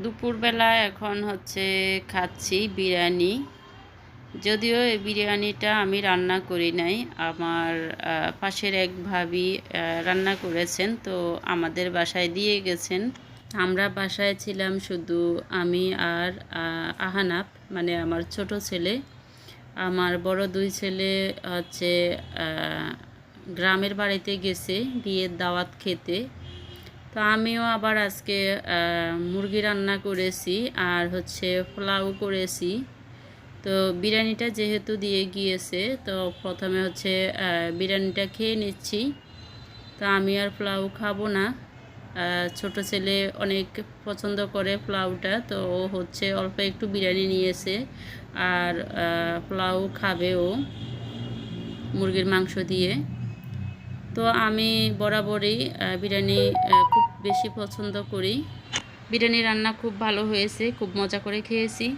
দুপুরবেলা এখন হচ্ছে খাচ্ছি বিরিয়ানি। যদিও এই বিরিয়ানিটা আমি রান্না করি নাই, আমার পাশের এক ভাবি রান্না করেছেন, তো আমাদের বাসায় দিয়ে গেছেন। আমরা বাসায় ছিলাম শুধু আমি আর আহানাফ, মানে আমার ছোট ছেলে। আমার বড় দুই ছেলে হচ্ছে গ্রামের বাড়িতে গেছে বিয়ের দাওয়াত খেতে। তো আমিও আবার আজকে মুরগি রান্না করেছি আর হচ্ছে পোলাও করেছি। তো বিরিয়ানিটা যেহেতু দিয়ে গিয়েছে, তো প্রথমে হচ্ছে বিরিয়ানিটা খেয়ে নিচ্ছি। তো আমি আর পোলাও খাবো না, ছোট ছেলে অনেক পছন্দ করে পোলাওটা, তো ও হচ্ছে অল্প একটু বিরিয়ানি নিয়েছে আর পোলাও খাবে ও মুরগির মাংস দিয়ে। তো আমি বরাবরই বিরিয়ানি খুব বেশি পছন্দ করি। বিরিয়ানি রান্না খুব ভালো হয়েছে, খুব মজা করে খেয়েছি।